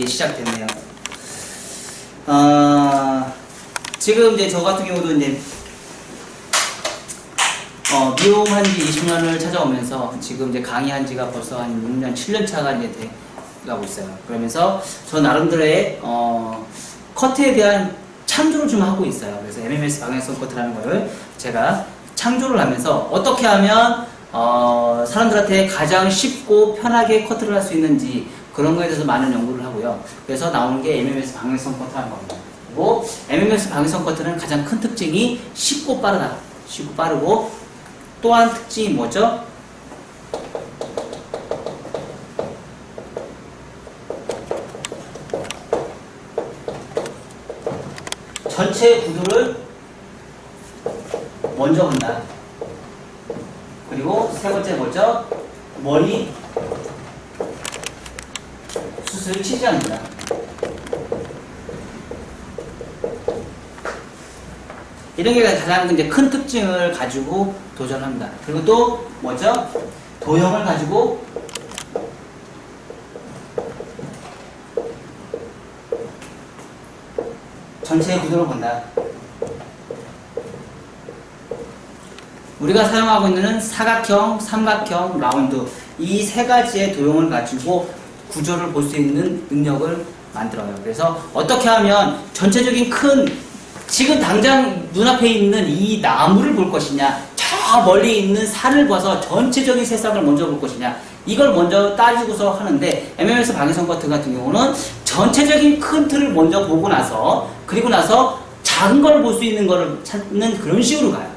시작됐네요. 지금 이제 저 같은 경우도 이제 미용한 지 20년을 찾아오면서 지금 이제 강의한 지가 벌써 한 6년, 7년 차가 이제 돼가고 있어요. 그러면서 저 나름대로의 커트에 대한 창조를 좀 하고 있어요. 그래서 MMS 방향성 커트라는 거를 제가 창조를 하면서 어떻게 하면 사람들한테 가장 쉽고 편하게 커트를 할 수 있는지 그런 거에 대해서 많은 연구를 하고요. 그래서 나오는 게 MMS 방향성 커트라는 겁니다. 그리고 MMS 방향성 커트는 가장 큰 특징이 쉽고 빠르다. 쉽고 빠르고 또한 특징이 뭐죠? 전체 구도를 먼저 본다. 그리고 세 번째 뭐죠? 머리 숱을 치지 않는다. 이런 게 가장 이제 큰 특징을 가지고 도전합니다. 그리고 또 뭐죠? 도형을 가지고 전체의 구도를 본다. 우리가 사용하고 있는 사각형, 삼각형, 라운드 이 세 가지의 도형을 가지고 구조를 볼 수 있는 능력을 만들어요. 그래서 어떻게 하면 전체적인 큰 지금 당장 눈앞에 있는 이 나무를 볼 것이냐, 저 멀리 있는 산을 봐서 전체적인 세상을 먼저 볼 것이냐, 이걸 먼저 따지고서 하는데 MMS 방향성 커트 같은 경우는 전체적인 큰 틀을 먼저 보고 나서 그리고 나서 작은 걸 볼 수 있는 거를 찾는 그런 식으로 가요.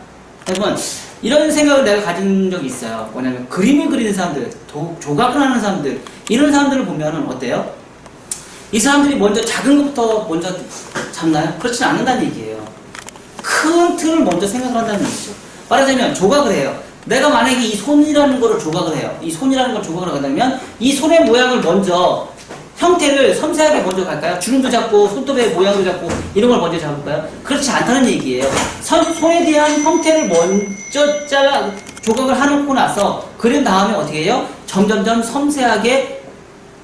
여러분 이런 생각을 내가 가진 적이 있어요. 뭐냐면 그림을 그리는 사람들, 조각을 하는 사람들 이런 사람들을 보면은 어때요? 이 사람들이 먼저 작은 것부터 먼저 잡나요? 그렇진 않는다는 얘기예요. 큰 틀을 먼저 생각을 한다는 얘기죠. 말하자면 조각을 해요. 내가 만약에 이 손이라는 거를 조각을 해요. 이 손이라는 걸 조각을 한다면 이 손의 모양을 먼저 형태를 섬세하게 먼저 갈까요? 주름도 잡고 손톱의 모양도 잡고 이런 걸 먼저 잡을까요? 그렇지 않다는 얘기예요. 손에 대한 형태를 먼저 조각을 해놓고 나서 그린 다음에 어떻게 해요? 점점점 섬세하게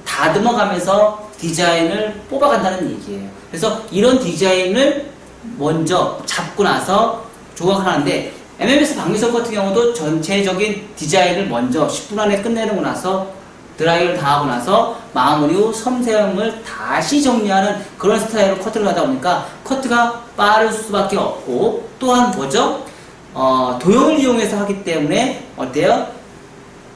다듬어가면서 디자인을 뽑아간다는 얘기예요. 그래서 이런 디자인을 먼저 잡고 나서 조각을 하는데 MMS 방향성 같은 경우도 전체적인 디자인을 먼저 10분 안에 끝내고 나서 드라이를 다 하고 나서 마무리 후 섬세함을 다시 정리하는 그런 스타일로 커트를 하다 보니까 커트가 빠를 수밖에 없고 또한 뭐죠? 도형을 이용해서 하기 때문에 어때요?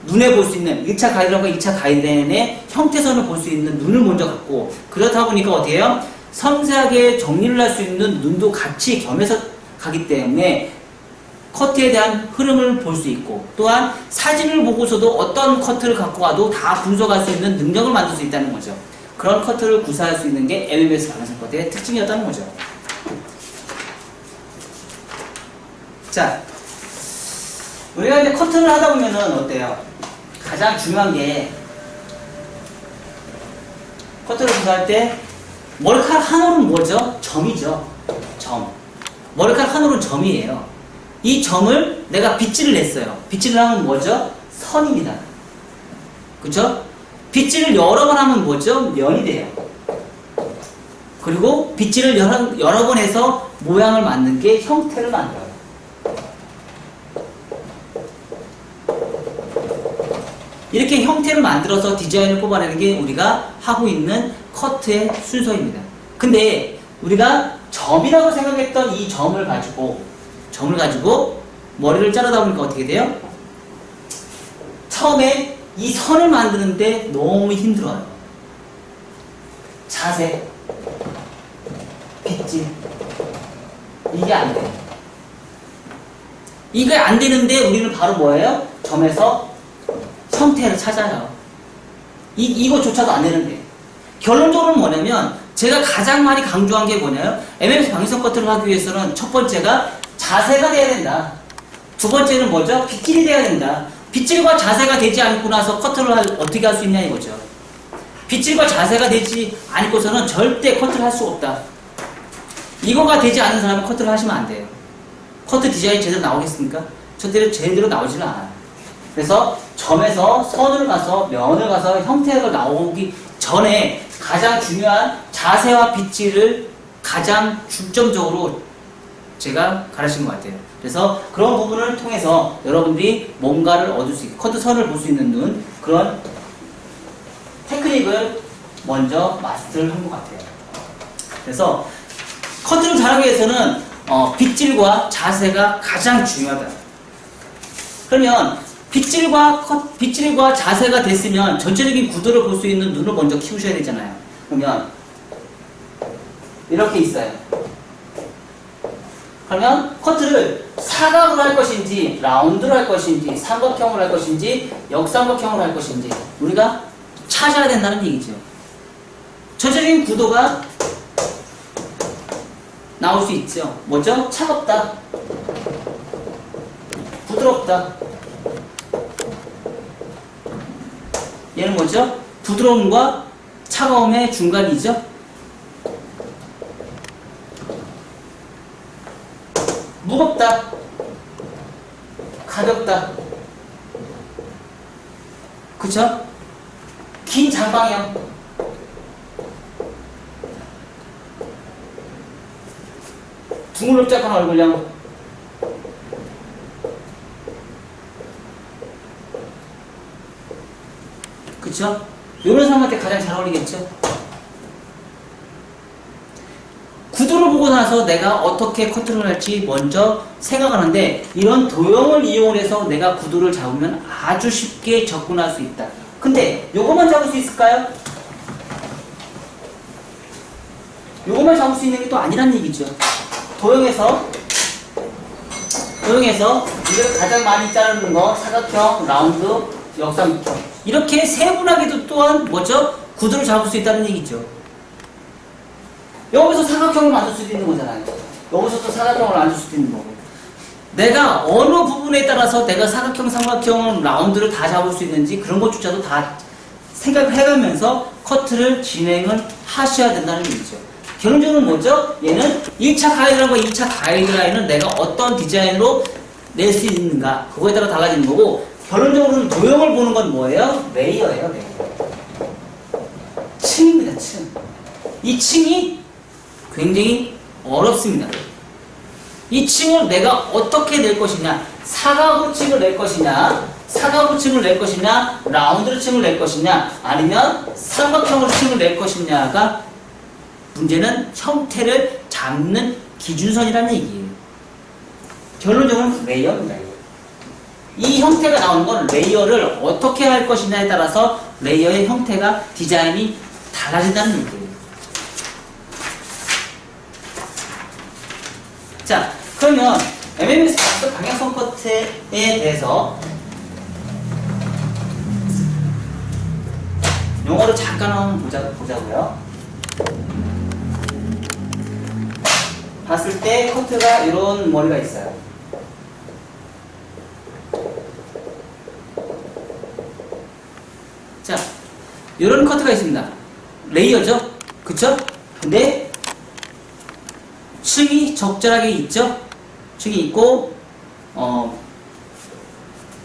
눈에 볼 수 있는 1차 가이드라인과 2차 가이드라인의 형태선을 볼 수 있는 눈을 먼저 갖고 그렇다 보니까 어떻게 해요? 섬세하게 정리를 할 수 있는 눈도 같이 겸해서 가기 때문에 커트에 대한 흐름을 볼 수 있고 또한 사진을 보고서도 어떤 커트를 갖고 와도 다 분석할 수 있는 능력을 만들 수 있다는 거죠. 그런 커트를 구사할 수 있는 게 MMS 방향성 커트의 특징이었다는 거죠. 자, 우리가 이제 커트를 하다 보면은 어때요? 가장 중요한 게 커트를 구사할 때 머리카락 한 올은 뭐죠? 점이죠. 점. 머리카락 한 올은 점이에요. 이 점을 내가 빗질을 했어요. 빗질을 하면 뭐죠? 선입니다. 그쵸? 빗질을 여러 번 하면 뭐죠? 면이 돼요. 그리고 빗질을 여러 번 해서 모양을 만든 게 형태를 만들어요. 이렇게 형태를 만들어서 디자인을 뽑아내는 게 우리가 하고 있는 커트의 순서입니다. 근데 우리가 점이라고 생각했던 이 점을 가지고 머리를 자르다 보니까 어떻게 돼요? 처음에 이 선을 만드는데 너무 힘들어요. 자세, 빗질 이게 안 돼요. 이게 안 되는데 우리는 바로 뭐예요? 점에서 형태를 찾아요. 이거조차도 안 되는데 결론적으로는 뭐냐면 제가 가장 많이 강조한 게 뭐냐면 MMS 방향성 커트를 하기 위해서는 첫 번째가 자세가 돼야 된다. 두 번째는 뭐죠? 빗질이 돼야 된다. 빗질과 자세가 되지 않고 나서 커트를 어떻게 할 수 있냐 이거죠. 빗질과 자세가 되지 않고서는 절대 커트를 할 수가 없다. 이거가 되지 않은 사람은 커트를 하시면 안 돼요. 커트 디자인이 제대로 나오겠습니까? 제대로 나오지는 않아요. 그래서 점에서 선을 가서 면을 가서 형태가 나오기 전에 가장 중요한 자세와 빗질을 가장 중점적으로 제가 가르친 것 같아요. 그래서 그런 부분을 통해서 여러분들이 뭔가를 얻을 수 있고 커트선을 볼 수 있는 눈 그런 테크닉을 먼저 마스터를 한 것 같아요. 그래서 커트를 잘하기 위해서는 빗질과 자세가 가장 중요하다. 그러면 빗질과 자세가 됐으면 전체적인 구도를 볼 수 있는 눈을 먼저 키우셔야 되잖아요. 그러면 이렇게 있어요. 그러면 커트를 사각으로 할 것인지 라운드로 할 것인지 삼각형으로 할 것인지 역삼각형으로 할 것인지 우리가 찾아야 된다는 얘기죠. 전체적인 구도가 나올 수 있죠. 뭐죠? 차갑다, 부드럽다. 얘는 뭐죠? 부드러움과 차가움의 중간이죠. 무겁다, 가볍다. 그쵸? 긴 장방형, 둥글럽작한 얼굴형, 그쵸? 이런 사람한테 가장 잘 어울리겠죠? 구도를 보고 나서 내가 어떻게 커트를 할지 먼저 생각하는데 이런 도형을 이용해서 내가 구도를 잡으면 아주 쉽게 접근할 수 있다. 근데 요것만 잡을 수 있을까요? 요것만 잡을 수 있는 게 또 아니란 얘기죠. 도형에서 이걸 가장 많이 자르는 거 사각형, 라운드, 역삼각형 이렇게 세분하게도 또한 뭐죠? 구도를 잡을 수 있다는 얘기죠. 여기서 사각형을 만들 수도 있는 거잖아요. 여기서도 사각형을 만들 수도 있는 거고. 내가 어느 부분에 따라서 내가 사각형, 삼각형, 라운드를 다 잡을 수 있는지 그런 것조차도 다 생각을 해가면서 커트를 진행을 하셔야 된다는 얘기죠. 결론적으로 뭐죠? 얘는 1차 가이드라인과 2차 가이드라인은 내가 어떤 디자인으로 낼 수 있는가 그거에 따라 달라지는 거고 결론적으로는 도형을 보는 건 뭐예요? 레이어예요. 레이어. 층입니다. 층. 이 층이 굉장히 어렵습니다. 이 층을 내가 어떻게 낼 것이냐, 사각으로 층을 낼 것이냐, 사각으로 층을 낼 것이냐, 라운드로 층을 낼 것이냐, 아니면 삼각형으로 층을 낼 것이냐가 문제는 형태를 잡는 기준선이라는 얘기예요. 결론적으로 레이어입니다. 이 형태가 나오는 건 레이어를 어떻게 할 것이냐에 따라서 레이어의 형태가 디자인이 달라진다는 얘기예요. 자, 그러면 MMS 박스 방향성 커트에 대해서 용어를 잠깐 한번 보자고요. 봤을 때 커트가 이런 머리가 있어요. 자, 이런 커트가 있습니다. 레이어죠? 그쵸? 근데 층이 적절하게 있죠? 층이 있고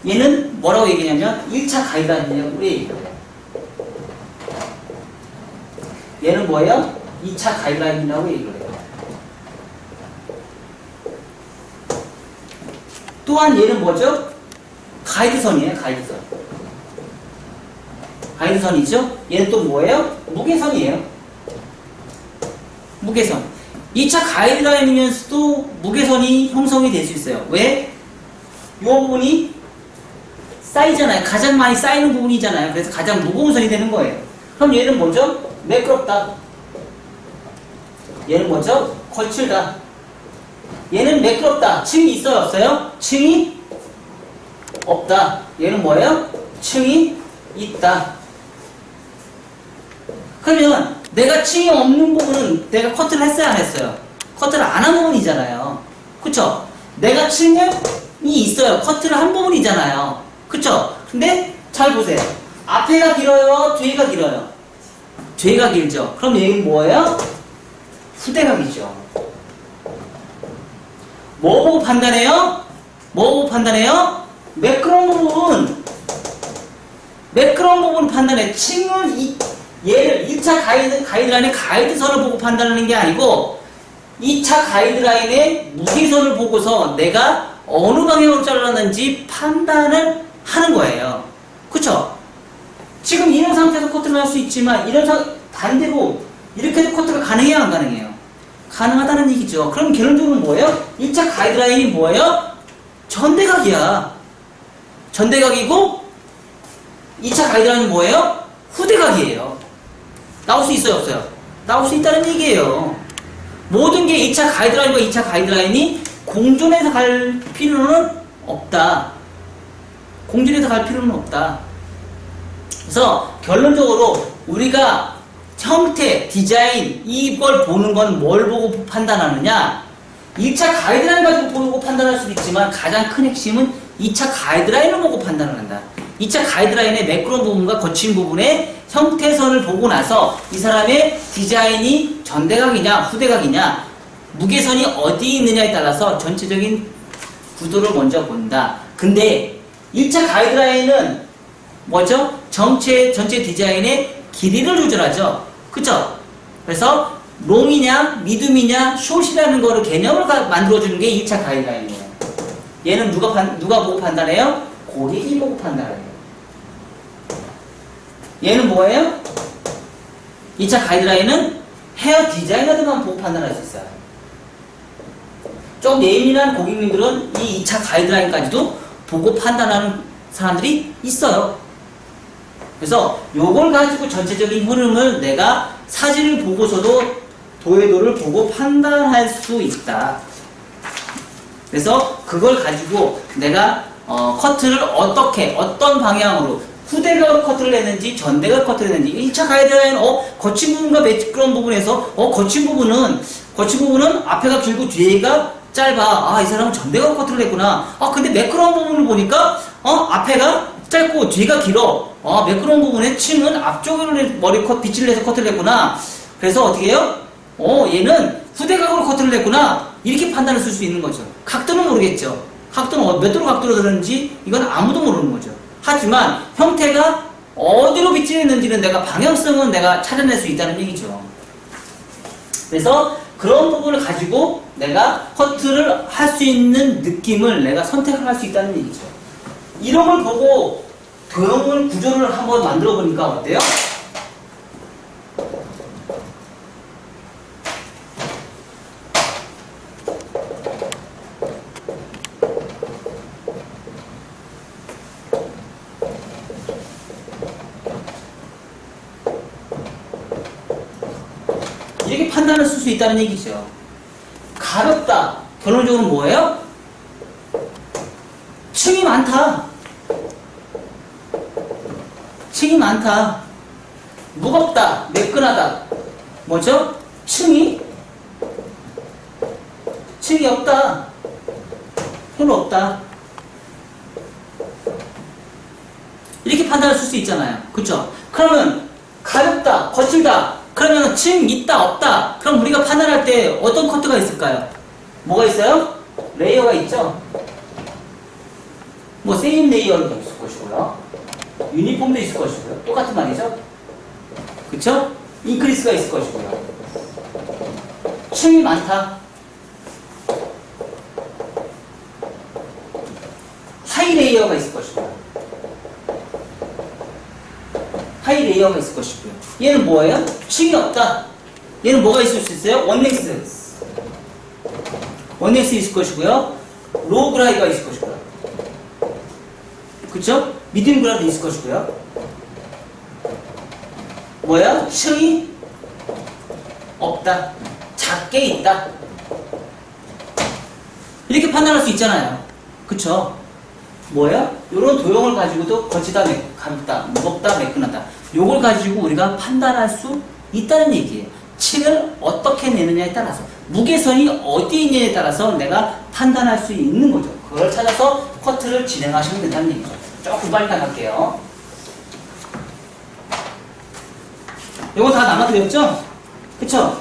얘는 뭐라고 얘기하냐면 1차 가이드라인이라고 얘기해요. 얘는 뭐예요? 2차 가이드라인이라고 얘기를 해요. 또한 얘는 뭐죠? 가이드선이에요. 가이드선. 가이드선이죠? 얘는 또 뭐예요? 무게선이에요. 무게선. 2차 가이드라인이면서도 무게선이 형성이 될 수 있어요. 왜? 이 부분이 쌓이잖아요. 가장 많이 쌓이는 부분이잖아요. 그래서 가장 무거운 선이 되는 거예요. 그럼 얘는 뭐죠? 매끄럽다. 얘는 뭐죠? 거칠다. 얘는 매끄럽다. 층이 있어요? 없어요? 층이 없다. 얘는 뭐예요? 층이 있다. 그러면 내가 층이 없는 부분은 내가 커트를 했어요? 안 했어요? 커트를 안 한 부분이잖아요. 그쵸? 내가 층이 있어요. 커트를 한 부분이잖아요. 그쵸? 근데 잘 보세요. 앞에가 길어요? 뒤에가 길어요? 뒤에가 길죠? 그럼 얘는 뭐예요? 후대각이죠. 뭐 보고 판단해요? 뭐 보고 판단해요? 매끄러운 부분. 매끄러운 부분 판단해. 층은 얘를 1차 가이드라인의 가이드선을 보고 판단하는 게 아니고 2차 가이드라인의 무게선을 보고서 내가 어느 방향으로 잘랐는지 판단을 하는 거예요. 그쵸? 지금 이런 상태에서 커트를 할 수 있지만 반대로 이렇게 해도 커트가 가능해요? 안 가능해요? 가능하다는 얘기죠. 그럼 결론적으로 뭐예요? 1차 가이드라인이 뭐예요? 전대각이야. 전대각이고 2차 가이드라인은 뭐예요? 후대각이에요. 나올 수 있어요? 없어요? 나올 수 있다는 얘기예요. 모든 게 2차 가이드라인과 2차 가이드라인이 공존해서 갈 필요는 없다. 공존해서 갈 필요는 없다. 그래서 결론적으로 우리가 형태, 디자인 이걸 보는 건 뭘 보고 판단하느냐? 1차 가이드라인 가지고 보고 판단할 수도 있지만 가장 큰 핵심은 2차 가이드라인을 보고 판단을 한다. 2차 가이드라인의 매끄러운 부분과 거친 부분의 형태선을 보고 나서 이 사람의 디자인이 전대각이냐 후대각이냐 무게선이 어디 있느냐에 따라서 전체적인 구도를 먼저 본다. 근데 1차 가이드라인은 뭐죠? 전체 디자인의 길이를 조절하죠. 그쵸? 그래서 롱이냐 미디움이냐 숏이라는 거를 개념을 만들어주는 게 2차 가이드라인이에요. 얘는 누가 보고 판단해요? 고객이 보고 판단해요. 얘는 뭐예요? 2차 가이드라인은 헤어 디자이너들만 보고 판단할 수 있어요. 좀 예민한 고객님들은 이 2차 가이드라인까지도 보고 판단하는 사람들이 있어요. 그래서 요걸 가지고 전체적인 흐름을 내가 사진을 보고서도 도해도를 보고 판단할 수 있다. 그래서 그걸 가지고 내가 커트를 어떤 방향으로 후대각으로 커트를 했는지 전대각 커트를 했는지 1차 가이드라인 거친 부분과 매끄러운 부분에서 거친 부분은 앞에가 길고 뒤에가 짧아. 이 사람은 전대각 커트를 했구나. 근데 매끄러운 부분을 보니까 앞에가 짧고 뒤가 길어. 매끄러운 부분에 층은 앞쪽으로 빗질을 해서 커트를 했구나. 그래서 어떻게 해요? 얘는 후대각으로 커트를 했구나. 이렇게 판단을 쓸 수 있는 거죠. 각도는 모르겠죠. 각도는 몇 도로 각도로 들었는지 이건 아무도 모르는 거죠. 하지만 형태가 어디로 빗질했는지는 내가 방향성은 내가 찾아낼 수 있다는 얘기죠. 그래서 그런 부분을 가지고 내가 커트를 할 수 있는 느낌을 내가 선택을 할 수 있다는 얘기죠. 이런 걸 보고 도형을 구조를 한번 만들어 보니까 어때요? 이렇게 판단을 쓸 수 있다는 얘기죠. 가볍다. 결론적으로 뭐예요? 층이 많다. 층이 많다. 무겁다. 매끈하다. 뭐죠? 층이 없다. 별로 없다. 이렇게 판단을 쓸 수 있잖아요. 그쵸? 그러면 가볍다. 거칠다. 그러면 층 있다 없다. 그럼 우리가 판단할 때 어떤 커트가 있을까요? 뭐가 있어요? 레이어가 있죠. 뭐 세임 레이어도 있을 것이고요. 유니폼도 있을 것이고요. 똑같은 말이죠. 그쵸? 인크리스가 있을 것이고요. 층이 많다. 하이 레이어가 있을 것이고요. 하이 레이어가 있을 것이고요. 얘는 뭐예요? 층이 없다. 얘는 뭐가 있을 수 있어요? 원넥스 있을 것이고요. 로우 그라이가 있을 것이고요. 그쵸? 미디움 그라이도 있을 것이고요. 뭐야? 층이 없다. 작게 있다. 이렇게 판단할 수 있잖아요. 그쵸? 뭐야? 이런 도형을 가지고도 거치다, 가볍다, 무겁다, 매끈하다. 요걸 가지고 우리가 판단할 수 있다는 얘기예요. 층을 어떻게 내느냐에 따라서, 무게선이 어디 있느냐에 따라서 내가 판단할 수 있는 거죠. 그걸 찾아서 커트를 진행하시면 된다는 얘기죠. 조금 빨리 나갈게요. 요거 다 남아드렸죠? 그쵸?